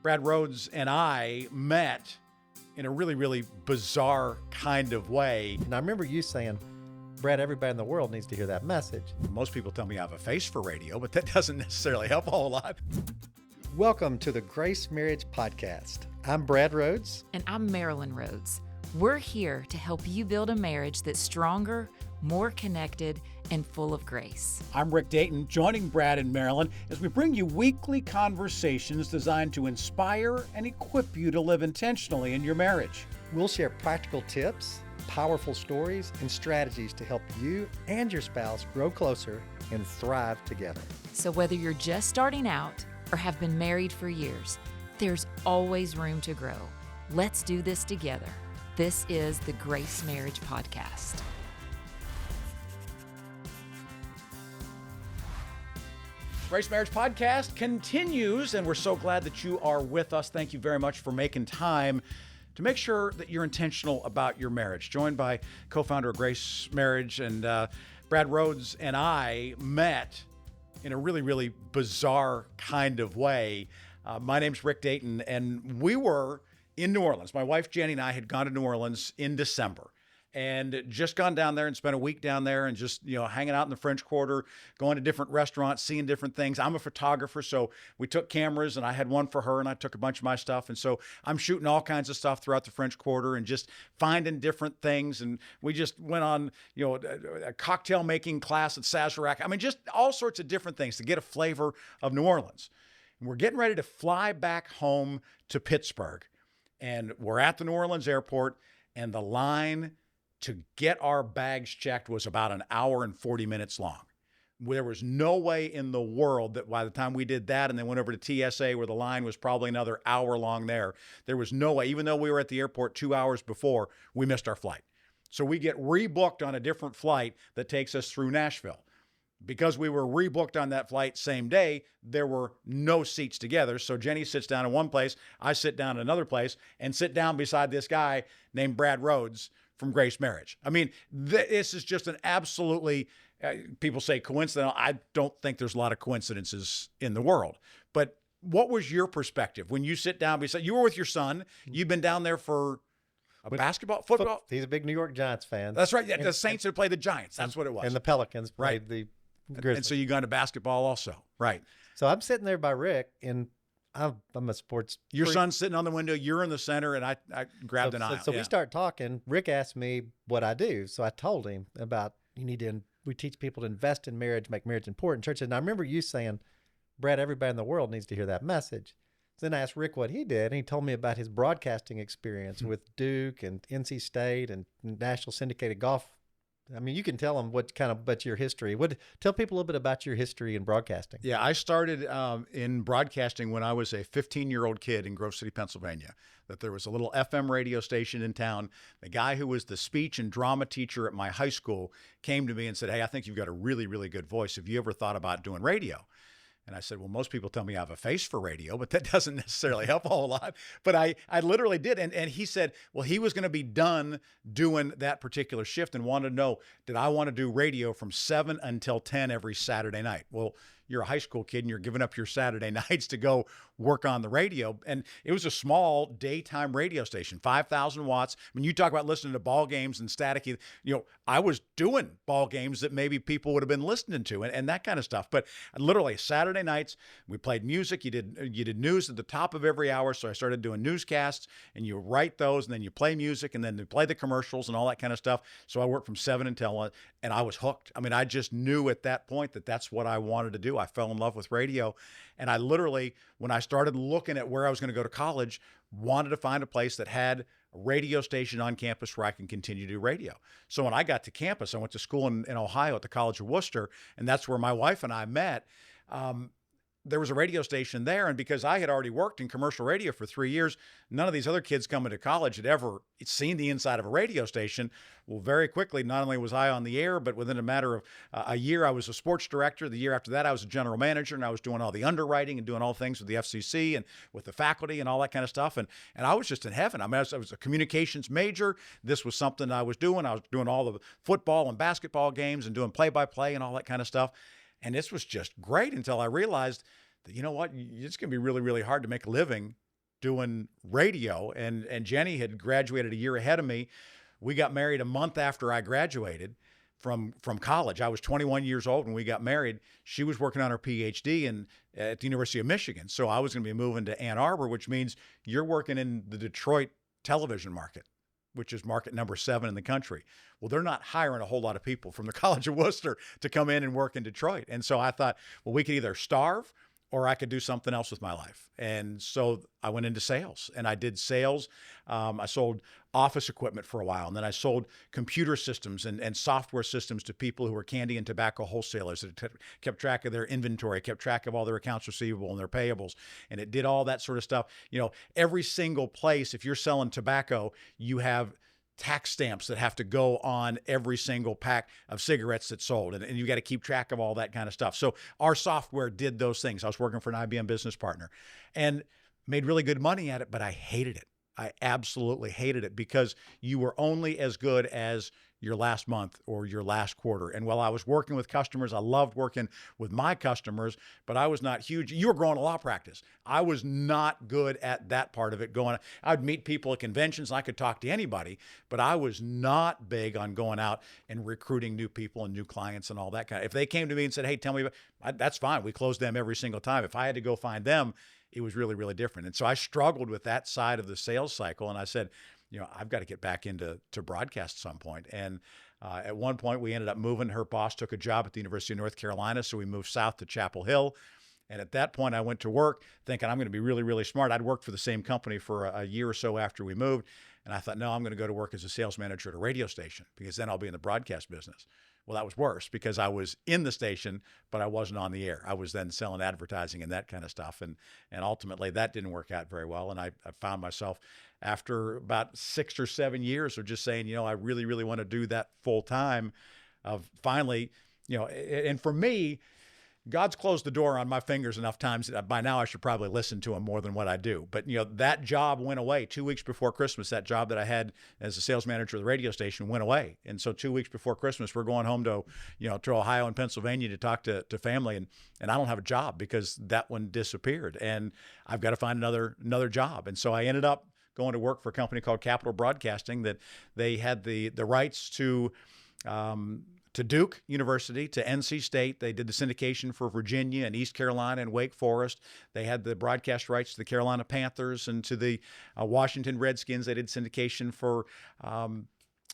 Brad Rhoads and I met in a really, really bizarre kind of way. And I remember you saying, Brad, everybody in the world needs to hear that message. Most people tell me I have a face for radio, but that doesn't necessarily help a whole lot. Welcome to the Grace Marriage Podcast. I'm Brad Rhoads. And I'm Marilyn Rhoads. We're here to help you build a marriage that's stronger, more connected, and full of grace. I'm Rick Dayton, joining Brad and Marilyn as we bring you weekly conversations designed to inspire and equip you to live intentionally in your marriage. We'll share practical tips, powerful stories, and strategies to help you and your spouse grow closer and thrive together. So whether you're just starting out or have been married for years, there's always room to grow. Let's do this together. This is the Grace Marriage Podcast. Grace Marriage Podcast continues, and we're so glad that you are with us. Thank you very much for making time to make sure that you're intentional about your marriage. Joined by co-founder of Grace Marriage, and Brad Rhoads and I met in a really, really bizarre kind of way. My name's Rick Dayton, and we were in New Orleans. My wife, Jenny, and I had gone to New Orleans in December and just gone down there and spent a week down there and just, hanging out in the French Quarter, going to different restaurants, seeing different things. I'm a photographer, so we took cameras, and I had one for her, and I took a bunch of my stuff. And so I'm shooting all kinds of stuff throughout the French Quarter and just finding different things. And we just went on, a cocktail making class at Sazerac. I mean, just all sorts of different things to get a flavor of New Orleans. And we're getting ready to fly back home to Pittsburgh. And we're at the New Orleans airport, and the line to get our bags checked was about an hour and 40 minutes long. There was no way in the world that by the time we did that and then went over to TSA where the line was probably another hour long there was no way, even though we were at the airport 2 hours before, we missed our flight. So we get rebooked on a different flight that takes us through Nashville. Because we were rebooked on that flight same day, there were no seats together. So Jenny sits down in one place, I sit down in another place, and sit down beside this guy named Brad Rhoads from Grace Marriage. I mean, this is just an absolutely, people say coincidental. I don't think there's a lot of coincidences in the world. But what was your perspective when you sit down beside, you were with your son, you've been down there for basketball, football? He's a big New York Giants fan. That's right. The Saints had played the Giants. That's what it was. And the Pelicans right. played the Grizzlies. And so you got into basketball also. Right. So I'm sitting there by Rick, and I'm a sports Your freak. son's sitting on the window, you're in the center, and I grabbed an aisle. So we start talking. Rick asked me what I do. So I told him about we teach people to invest in marriage, make marriage important. Church. And I remember you saying, Brad, everybody in the world needs to hear that message. So then I asked Rick what he did, and he told me about his broadcasting experience with Duke and NC State and National Syndicated Golf. I mean, you can tell them about your history. Tell people a little bit about your history in broadcasting. Yeah, I started in broadcasting when I was a 15-year-old kid in Grove City, Pennsylvania. That there was a little FM radio station in town. The guy who was the speech and drama teacher at my high school came to me and said, "Hey, I think you've got a really, really good voice. Have you ever thought about doing radio?" And I said, well, most people tell me I have a face for radio, but that doesn't necessarily help a whole lot. But I literally did. And he said, well, he was going to be done doing that particular shift and wanted to know, did I want to do radio from 7 until 10 every Saturday night? Well, you're a high school kid and you're giving up your Saturday nights to go work on the radio. And it was a small daytime radio station, 5,000 watts. I mean, you talk about listening to ball games and staticky, I was doing ball games that maybe people would have been listening to and that kind of stuff. But literally Saturday nights, we played music. You did news at the top of every hour. So I started doing newscasts, and you write those, and then you play music, and then you play the commercials and all that kind of stuff. So I worked from 7 until, and I was hooked. I mean, I just knew at that point that that's what I wanted to do. I fell in love with radio. And I literally, when I started looking at where I was going to go to college, wanted to find a place that had a radio station on campus where I can continue to do radio. So when I got to campus, I went to school in Ohio at the College of Worcester, and that's where my wife and I met. There was a radio station there, and because I had already worked in commercial radio for 3 years, none of these other kids coming to college had ever seen the inside of a radio station. Well, very quickly, not only was I on the air, but within a matter of a year, I was a sports director. The year after that, I was a general manager, and I was doing all the underwriting and doing all things with the FCC and with the faculty and all that kind of stuff. And I was just in heaven. I mean, I was a communications major. This was something I was doing. I was doing all the football and basketball games and doing play-by-play and all that kind of stuff. And this was just great until I realized that, you know what, it's going to be really, really hard to make a living doing radio, and Jenny had graduated a year ahead of me. We got married a month after I graduated from college. I was 21 years old when we got married. She was working on her PhD at the University of Michigan. So I was going to be moving to Ann Arbor, which means you're working in the Detroit television market, which is market number 7 in the country. Well, they're not hiring a whole lot of people from the College of Worcester to come in and work in Detroit. And so I thought, well, we could either starve or I could do something else with my life. And so I went into sales, and I did sales. I sold office equipment for a while, and then I sold computer systems and software systems to people who were candy and tobacco wholesalers that kept track of their inventory, kept track of all their accounts receivable and their payables, and it did all that sort of stuff. You know, every single place, if you're selling tobacco, you have tax stamps that have to go on every single pack of cigarettes that's sold. And you got to keep track of all that kind of stuff. So our software did those things. I was working for an IBM business partner and made really good money at it, but I hated it. I absolutely hated it because you were only as good as your last month or your last quarter. And while I was working with customers, I loved working with my customers, but I was not huge. You were growing a law practice. I was not good at that part of it. I'd meet people at conventions and I could talk to anybody, but I was not big on going out and recruiting new people and new clients and all that kind of. If they came to me and said, "Hey, tell me about," that's fine. We closed them every single time. If I had to go find them, it was really, really different. And so I struggled with that side of the sales cycle. And I said, I've got to get back into broadcast at some point. And at one point we ended up moving. Her boss took a job at the University of North Carolina. So we moved south to Chapel Hill. And at that point I went to work thinking I'm going to be really, really smart. I'd worked for the same company for a year or so after we moved. And I thought, no, I'm going to go to work as a sales manager at a radio station because then I'll be in the broadcast business. Well, that was worse because I was in the station, but I wasn't on the air. I was then selling advertising and that kind of stuff. And ultimately that didn't work out very well. And I found myself after about 6 or 7 years of just saying, I really, really want to do that full time, of finally, and for me, God's closed the door on my fingers enough times that by now I should probably listen to him more than what I do. But, that job went away 2 weeks before Christmas. That job that I had as a sales manager of the radio station went away. And so 2 weeks before Christmas, we're going home to Ohio and Pennsylvania to talk to family. And I don't have a job because that one disappeared. And I've got to find another job. And so I ended up going to work for a company called Capital Broadcasting that they had the rights to Duke University, to NC State. They did the syndication for Virginia and East Carolina and Wake Forest. They had the broadcast rights to the Carolina Panthers and to the Washington Redskins. They did syndication for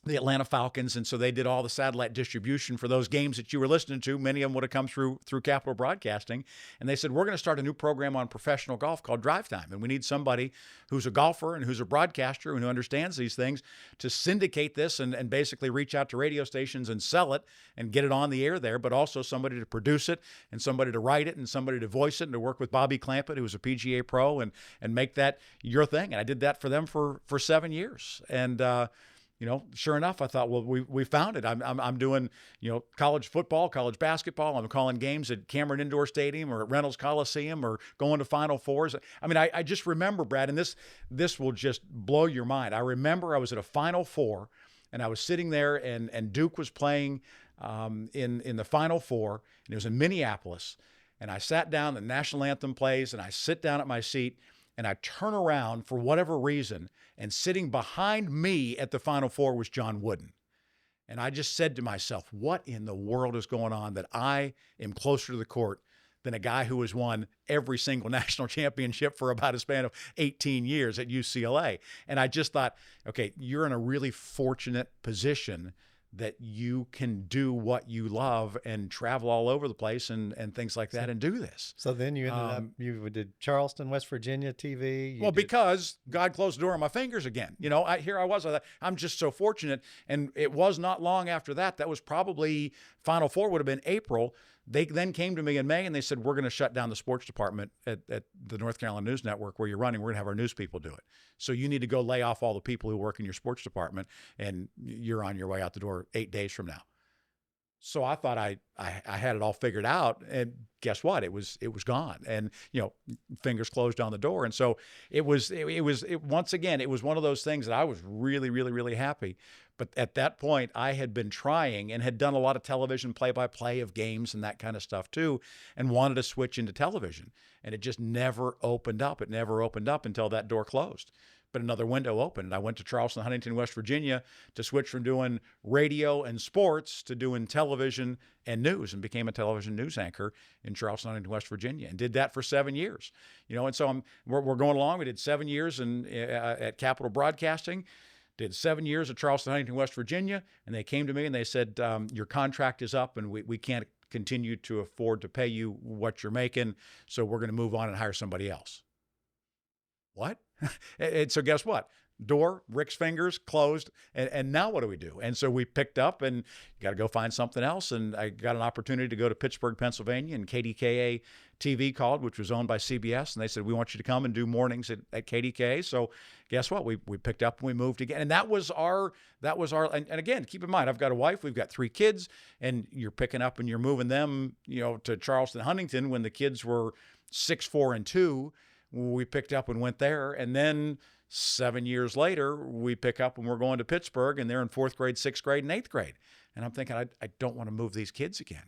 the Atlanta Falcons. And so they did all the satellite distribution for those games that you were listening to. Many of them would have come through Capital Broadcasting. And they said, we're going to start a new program on professional golf called Drive Time. And we need somebody who's a golfer and who's a broadcaster and who understands these things to syndicate this and basically reach out to radio stations and sell it and get it on the air there, but also somebody to produce it and somebody to write it and somebody to voice it and to work with Bobby Clampett, who was a PGA pro, and make that your thing. And I did that for them for 7 years. And, sure enough, I thought, well, we found it. I'm doing, college football, college basketball. I'm calling games at Cameron Indoor Stadium or at Reynolds Coliseum or going to Final Fours. I mean, I just remember, Brad, and this will just blow your mind. I remember I was at a Final Four and I was sitting there and Duke was playing in the Final Four, and it was in Minneapolis. And I sat down, the national anthem plays, and I sit down at my seat and I turn around for whatever reason, and sitting behind me at the Final Four was John Wooden. And I just said to myself, what in the world is going on that I am closer to the court than a guy who has won every single national championship for about a span of 18 years at UCLA? And I just thought, okay, you're in a really fortunate position that you can do what you love and travel all over the place and things like that and do this. So then you ended up, you did Charleston, West Virginia TV. Because God closed the door on my fingers again. Here I was. I thought, I'm just so fortunate. And it was not long after that. That was probably Final Four would have been April. They then came to me in May and they said, we're going to shut down the sports department at the North Carolina News Network where you're running. We're going to have our news people do it. So you need to go lay off all the people who work in your sports department, and you're on your way out the door 8 days from now. So I thought I had it all figured out, and guess what? It was gone, and fingers closed on the door. And so it was once again, it was one of those things that I was really, really, really happy. But at that point, I had been trying and had done a lot of television play-by-play of games and that kind of stuff too, and wanted to switch into television. And it just never opened up. It never opened up until that door closed. But another window opened. I went to Charleston, Huntington, West Virginia to switch from doing radio and sports to doing television and news, and became a television news anchor in Charleston, Huntington, West Virginia, and did that for 7 years. And so we're going along. We did 7 years at Capital Broadcasting, did 7 years at Charleston, Huntington, West Virginia, and they came to me and they said, your contract is up and we can't continue to afford to pay you what you're making, so we're going to move on and hire somebody else. What? And so guess what? Door, Rick's fingers closed. And now what do we do? And so we picked up and got to go find something else. And I got an opportunity to go to Pittsburgh, Pennsylvania, and KDKA TV called, which was owned by CBS. And they said, we want you to come and do mornings at KDKA. So guess what? We picked up and we moved again. And that was our, and again, keep in mind, I've got a wife, we've got 3 kids, and you're picking up and you're moving them, to Charleston, Huntington when the kids were 6, 4, and 2. We picked up and went there. And then 7 years later, we pick up and we're going to Pittsburgh, and they're in 4th grade, 6th grade, and 8th grade. And I'm thinking, I don't want to move these kids again.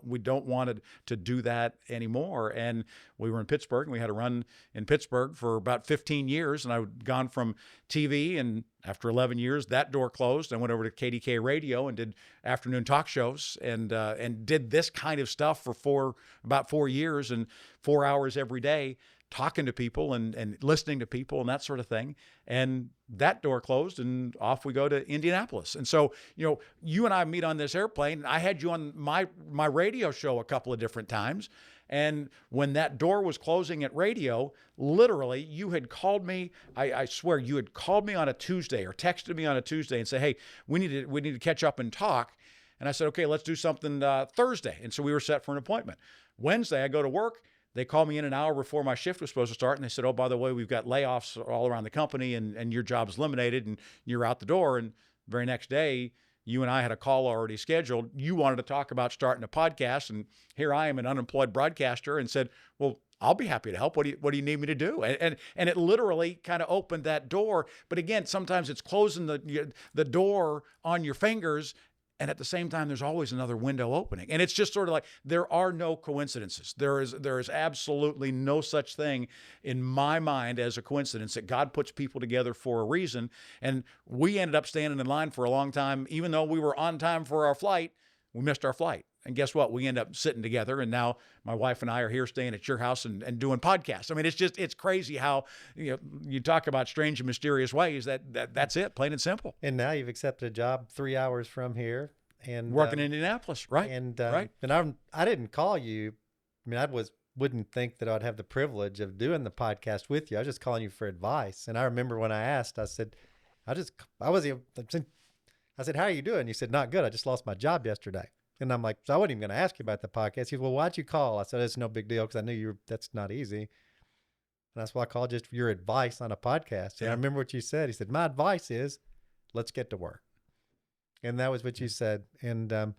We don't want to do that anymore. And we were in Pittsburgh, and we had a run in Pittsburgh for about 15 years. And I'd gone from TV, and after 11 years, that door closed. I went over to KDK Radio and did afternoon talk shows and did this kind of stuff for about 4 years and 4 hours every day, talking to people and listening to people and that sort of thing. And that door closed, and off we go to Indianapolis. And so, you and I meet on this airplane. I had you on my radio show a couple of different times. And when that door was closing at radio, literally, you had called me. I swear, you had called me on a Tuesday or texted me on a Tuesday and said, hey, we need to catch up and talk. And I said, okay, let's do something Thursday. And so we were set for an appointment. Wednesday, I go to work. They called me in an hour before my shift was supposed to start, and they said, oh, by the way, we've got layoffs all around the company, and your job's eliminated, and you're out the door. And the very next day, you and I had a call already scheduled. You wanted to talk about starting a podcast, and here I am, an unemployed broadcaster, and said, well, I'll be happy to help. What do you need me to do? And it literally kind of opened that door. But again, sometimes it's closing the door on your fingers, and at the same time, there's always another window opening. And it's just sort of like, there are no coincidences. There is absolutely no such thing in my mind as a coincidence, that God puts people together for a reason. And we ended up standing in line for a long time. Even though we were on time for our flight, we missed our flight. And guess what? We end up sitting together, and now my wife and I are here staying at your house and doing podcasts. I mean, it's crazy how, you talk about strange and mysterious ways. That's it, plain and simple. And now you've accepted a job 3 hours from here, and working in Indianapolis, right? And right. And I didn't call you. I mean, wouldn't think that I'd have the privilege of doing the podcast with you. I was just calling you for advice. And I remember when I asked, I said, how are you doing? You said, not good. I just lost my job yesterday. And I'm like, so I wasn't even going to ask you about the podcast. He said, well, why'd you call? I said, it's no big deal, because I knew that's not easy. And that's why I called, just for your advice on a podcast. And I remember what you said. He said, my advice is, let's get to work. And that was what you said. And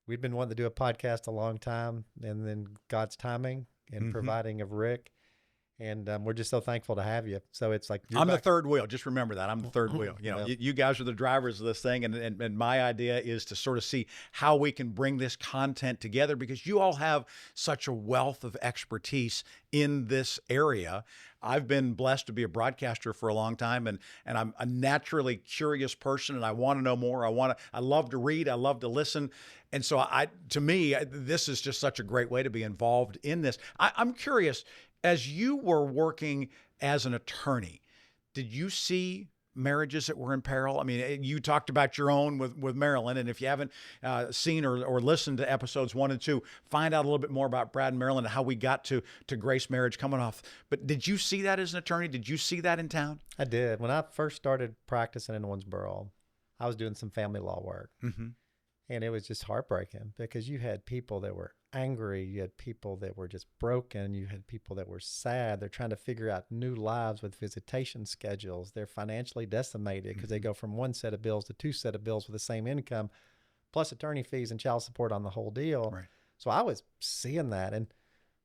we've been wanting to do a podcast a long time, and then God's timing and providing of Rick. And we're just so thankful to have you. So it's like, I'm the third wheel. Just remember that. I'm the third wheel. You guys are the drivers of this thing. And my idea is to sort of see how we can bring this content together, because you all have such a wealth of expertise in this area. I've been blessed to be a broadcaster for a long time, and I'm a naturally curious person, and I want to know more. I love to read. I love to listen. And so to me, this is just such a great way to be involved in this. I'm curious, as you were working as an attorney, did you see marriages that were in peril? I mean, you talked about your own with Marilyn, and if you haven't seen or listened to episodes 1 and 2, find out a little bit more about Brad and Marilyn and how we got to Grace Marriage coming off. But did you see that as an attorney? Did you see that in town? I did. When I first started practicing in Owensboro, I was doing some family law work. Mm-hmm. And it was just heartbreaking, because you had people that were angry. You had people that were just broken. You had people that were sad. They're trying to figure out new lives with visitation schedules. They're financially decimated because they go from one set of bills to 2 set of bills with the same income, plus attorney fees and child support on the whole deal. Right. So I was seeing that, and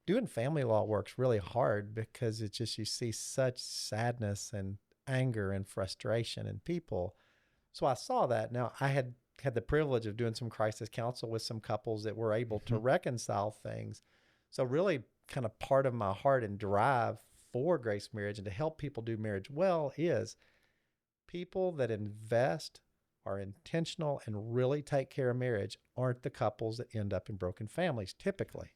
doing family law work's really hard, because it's just, you see such sadness and anger and frustration in people. So I saw that. Now, I had the privilege of doing some crisis counsel with some couples that were able to reconcile things. So really kind of part of my heart and drive for Grace Marriage and to help people do marriage well is people that invest, are intentional, and really take care of marriage aren't the couples that end up in broken families typically.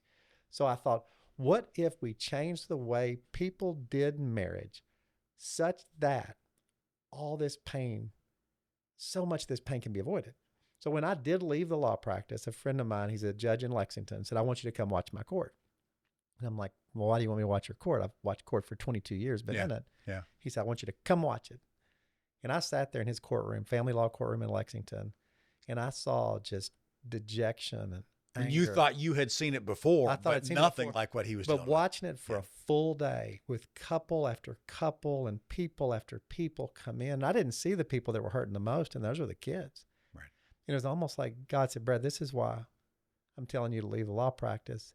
So I thought, what if we changed the way people did marriage such that all this pain, so much of this pain can be avoided? So when I did leave the law practice, a friend of mine, he's a judge in Lexington, said, I want you to come watch my court. And I'm like, well, why do you want me to watch your court? I've watched court for 22 years, been in it. Yeah. He said, I want you to come watch it. And I sat there in his courtroom, family law courtroom in Lexington, and I saw just dejection and anger. You thought you had seen it before, I thought I'd but seen it nothing before. like what he was But doing. watching it for a full day with couple after couple and people after people come in, I didn't see the people that were hurting the most, and those were the kids. Right. And it was almost like God said, Brad, this is why I'm telling you to leave the law practice,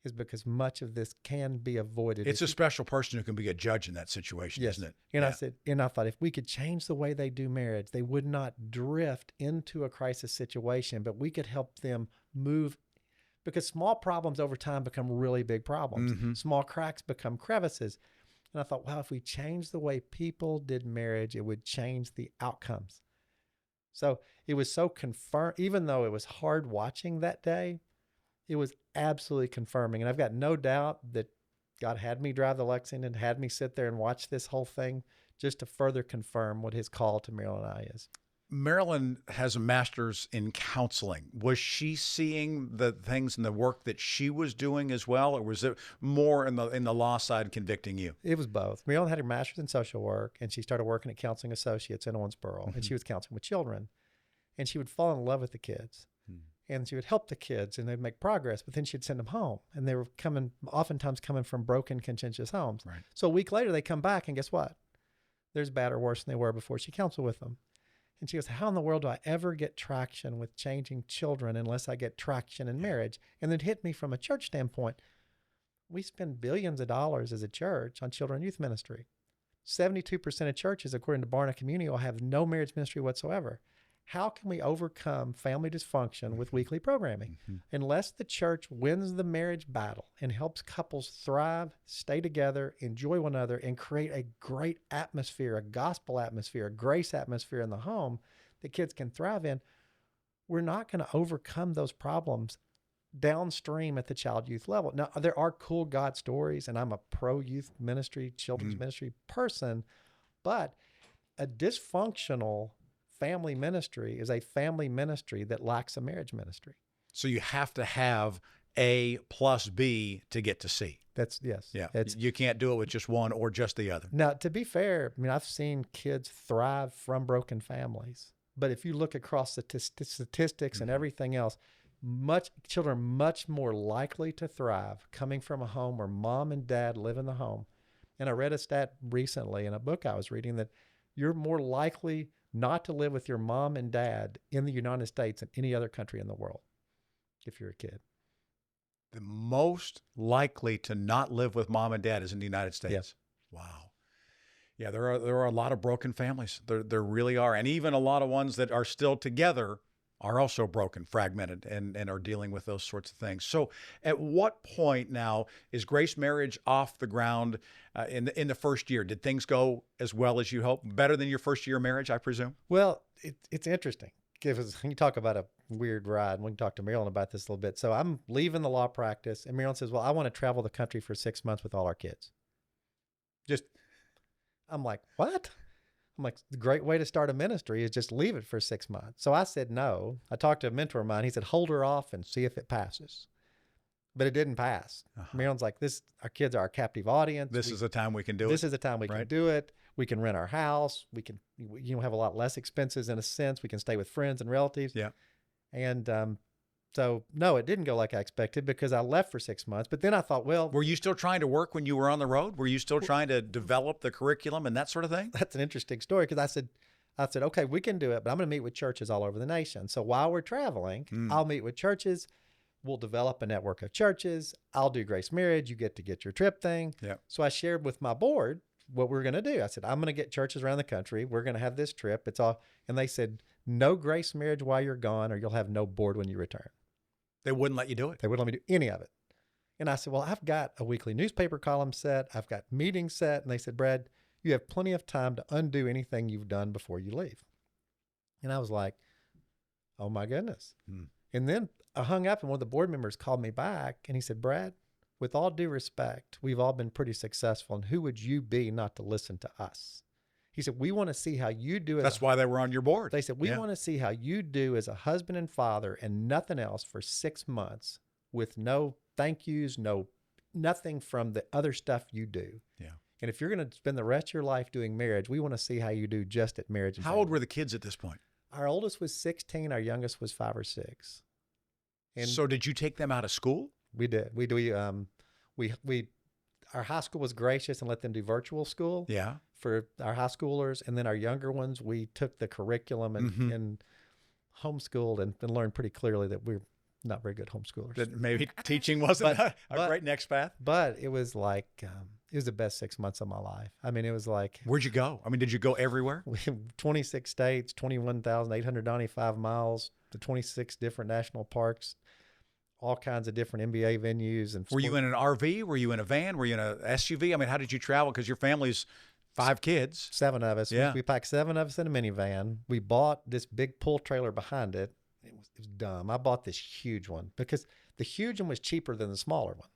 is because much of this can be avoided. It's a special person who can be a judge in that situation, Yes. isn't it? And I said, and I thought if we could change the way they do marriage, they would not drift into a crisis situation, but we could help them move, because small problems over time become really big problems. Small cracks become crevices. And I thought, wow, if we change the way people did marriage, it would change the outcomes. So it was so confirmed, even though it was hard watching that day, it was absolutely confirming. And I've got no doubt that God had me drive the Lexington, had me sit there and watch this whole thing just to further confirm what his call to Marilyn and I is. Marilyn has a master's in counseling. Was she seeing the things and the work that she was doing as well, or was it more in the law side convicting you? It was both. Marilyn had her master's in social work, and she started working at Counseling Associates in Owensboro, and she was counseling with children. And she would fall in love with the kids. And she would help the kids, and they'd make progress, but then she'd send them home. And they were oftentimes coming from broken, contentious homes. Right. So a week later, they come back, and guess what? They're as bad or worse than they were before she counseled with them. And she goes, how in the world do I ever get traction with changing children unless I get traction in marriage? And it hit me from a church standpoint. We spend billions of dollars as a church on children and youth ministry. 72% of churches, according to Barna Community, will have no marriage ministry whatsoever. How can we overcome family dysfunction with weekly programming? Unless the church wins the marriage battle and helps couples thrive, stay together, enjoy one another, and create a great atmosphere, a gospel atmosphere, a grace atmosphere in the home that kids can thrive in, we're not going to overcome those problems downstream at the child youth level. Now, there are cool God stories, and I'm a pro youth ministry, children's ministry person, but a dysfunctional family ministry is a family ministry that lacks a marriage ministry. So you have to have A plus B to get to C. That's yes. Yeah. It's, You can't do it with just one or just the other. now, to be fair, I mean, I've seen kids thrive from broken families, but if you look across the statistics and everything else, children are much more likely to thrive coming from a home where mom and dad live in the home. And I read a stat recently in a book I was reading that you're more likely not to live with your mom and dad in the United States than any other country in the world if you're a kid. The most likely to not live with mom and dad is in the United States. Yes. Wow. Yeah, there are a lot of broken families. There really are. And even a lot of ones that are still together are also broken, fragmented, and are dealing with those sorts of things. So at what point now is Grace Marriage off the ground in the first year? Did things go as well as you hoped? Better than your first year of marriage, I presume? Well, it's interesting because you talk about a weird ride, and we can talk to Marilyn about this a little bit. So I'm leaving the law practice, and Marilyn says, well, I want to travel the country for 6 months with all our kids. I'm like, what? I'm like, the great way to start a ministry is just leave it for 6 months. So I said no. I talked to a mentor of mine. He said, hold her off and see if it passes. But it didn't pass. Marilyn's like, our kids are our captive audience. This is the time we can do it. This is the time we can do it. We can rent our house. We can, have a lot less expenses in a sense. We can stay with friends and relatives. Yeah. And so, no, it didn't go like I expected because I left for 6 months. But then I thought, well, Were you still trying to work when you were on the road? Were you still trying to develop the curriculum and that sort of thing? that's an interesting story because I said, okay, we can do it, but I'm going to meet with churches all over the nation. So while we're traveling, I'll meet with churches. We'll develop a network of churches. I'll do Grace Marriage. You get to get your trip thing. Yeah. So I shared with my board what we're going to do. I said, I'm going to get churches around the country. We're going to have this trip. It's all. And they said, no grace marriage while you're gone, or you'll have no board when you return. They wouldn't let you do it. They wouldn't let me do any of it. And I said, well, I've got a weekly newspaper column set. I've got meetings set. And they said, Brad, you have plenty of time to undo anything you've done before you leave. And I was like, oh my goodness. And then I hung up and one of the board members called me back and he said, Brad, with all due respect, we've all been pretty successful. And who would you be not to listen to us? He said, we want to see how you do it. That's why they were on your board. They said, we want to see how you do as a husband and father and nothing else for 6 months with no thank yous, nothing from the other stuff you do. Yeah. And if you're going to spend the rest of your life doing marriage, we want to see how you do just at marriage. And how old were the kids at this point? Our oldest was 16. Our youngest was 5 or 6. And so did you take them out of school? we did. Our high school was gracious and let them do virtual school. Yeah. For our high schoolers. And then our younger ones, we took the curriculum and homeschooled and learned pretty clearly that we're not very good homeschoolers. That maybe teaching wasn't a great next path. But it was like, it was the best 6 months of my life. I mean, it was like. Where'd you go? I mean, did you go everywhere? 26 states, 21,895 miles, to 26 different national parks, all kinds of different NBA venues. And were you in an RV? Were you in a van? Were you in a SUV? I mean, how did you travel? Because your family's 5 kids. 7 of us. Yeah. We packed 7 of us in a minivan. We bought this big pull trailer behind it. It was dumb. I bought this huge one because the huge one was cheaper than the smaller one.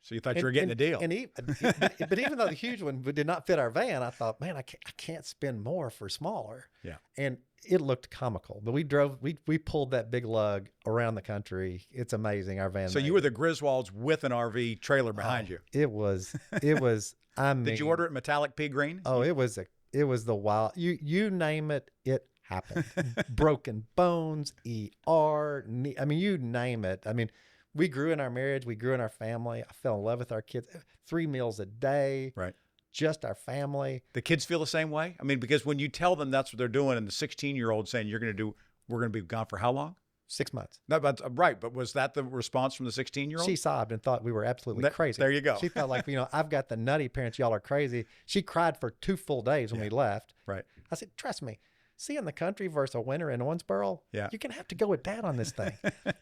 So you thought you were getting a deal. But even though the huge one did not fit our van, I thought, man, I can't spend more for smaller. Yeah. And it looked comical. But we pulled that big lug around the country. It's amazing, our van. So you were the Griswolds with an RV trailer behind you. It was, I mean. Did you order it metallic pea green? Oh, it was the wild, you name it, it happened. Broken bones, ER, I mean, you name it. I mean, we grew in our marriage. We grew in our family. I fell in love with our kids. 3 meals a day. Right. Just our family. The kids feel the same way? I mean, because when you tell them that's what they're doing and the 16-year-old saying we're going to be gone for how long? 6 months. No, but right. But was that the response from the 16-year-old? She sobbed and thought we were absolutely crazy. There you go. She felt like, I've got the nutty parents. Y'all are crazy. She cried for 2 full days when we left. Right. I said, trust me. Seeing the country versus a winter in Owensboro, yeah, you're going to have to go with Dad on this thing.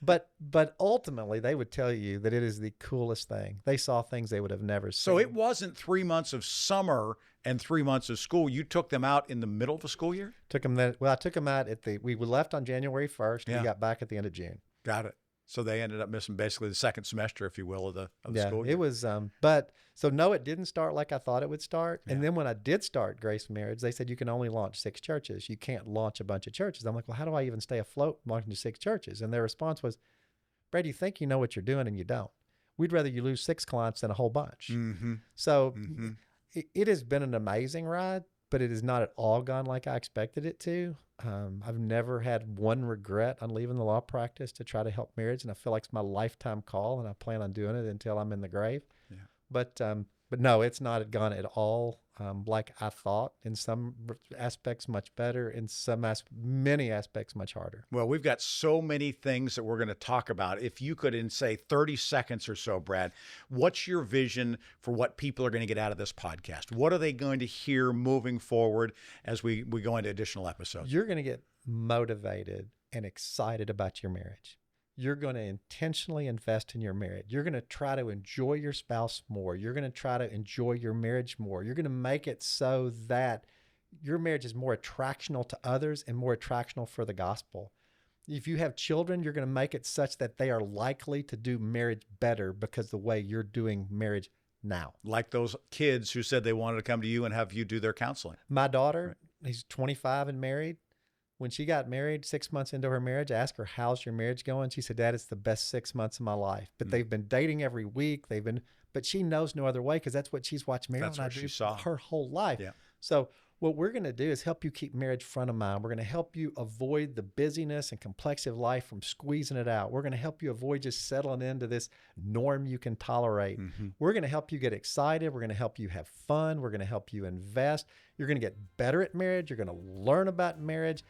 but ultimately, they would tell you that it is the coolest thing. They saw things they would have never seen. So it wasn't 3 months of summer and 3 months of school. You took them out in the middle of the school year? I took them out we left on January 1st. Yeah. We got back at the end of June. Got it. So they ended up missing basically the second semester, if you will, of the school year. It was, so no, it didn't start like I thought it would start. Yeah. And then when I did start Grace Marriage, they said, you can only launch 6 churches. You can't launch a bunch of churches. I'm like, well, how do I even stay afloat launching 6 churches? And their response was, Brad, you think you know what you're doing and you don't. We'd rather you lose 6 clients than a whole bunch. Mm-hmm. So it has been an amazing ride, but it has not at all gone like I expected it to. I've never had one regret on leaving the law practice to try to help marriage, and I feel like it's my lifetime call, and I plan on doing it until I'm in the grave. Yeah. But no, it's not gone at all like I thought. In some aspects, much better. In many aspects, much harder. Well, we've got so many things that we're going to talk about. If you could, in say 30 seconds or so, Brad, what's your vision for what people are going to get out of this podcast? What are they going to hear moving forward as we go into additional episodes? You're going to get motivated and excited about your marriage. You're going to intentionally invest in your marriage. You're going to try to enjoy your spouse more. You're going to try to enjoy your marriage more. You're going to make it so that your marriage is more attractional to others and more attractional for the gospel. If you have children, you're going to make it such that they are likely to do marriage better because the way you're doing marriage now. Like those kids who said they wanted to come to you and have you do their counseling. My daughter, he's 25 and married. When she got married, 6 months into her marriage, I asked her, how's your marriage going? She said, Dad, it's the best 6 months of my life. But they've been dating every week. But she knows no other way because that's what she's watched Marilyn and I do her whole life. Yeah. So what we're going to do is help you keep marriage front of mind. We're going to help you avoid the busyness and complexity of life from squeezing it out. We're going to help you avoid just settling into this norm you can tolerate. Mm-hmm. We're going to help you get excited. We're going to help you have fun. We're going to help you invest. You're going to get better at marriage. You're going to learn about marriage.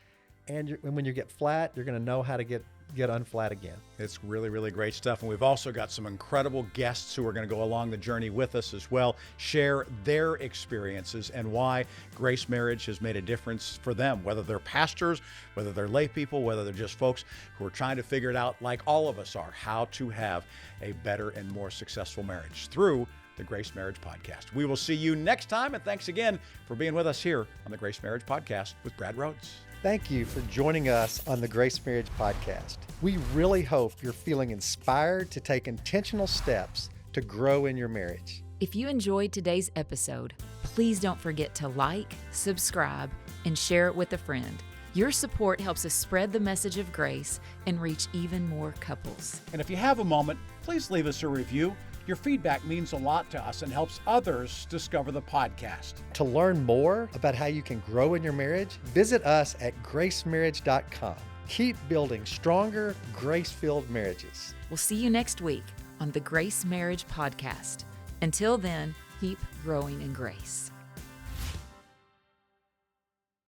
and when you get flat, you're going to know how to get unflat again. It's really, really great stuff. And we've also got some incredible guests who are going to go along the journey with us as well, share their experiences and why Grace Marriage has made a difference for them, whether they're pastors, whether they're lay people, whether they're just folks who are trying to figure it out like all of us are, how to have a better and more successful marriage through the Grace Marriage Podcast. We will see you next time. And thanks again for being with us here on the Grace Marriage Podcast with Brad Rhoads. Thank you for joining us on the Grace Marriage Podcast. We really hope you're feeling inspired to take intentional steps to grow in your marriage. If you enjoyed today's episode, please don't forget to like, subscribe, and share it with a friend. Your support helps us spread the message of grace and reach even more couples. And if you have a moment, please leave us a review. Your feedback means a lot to us and helps others discover the podcast. To learn more about how you can grow in your marriage, visit us at gracemarriage.com. Keep building stronger, grace-filled marriages. We'll see you next week on the Grace Marriage Podcast. Until then, keep growing in grace.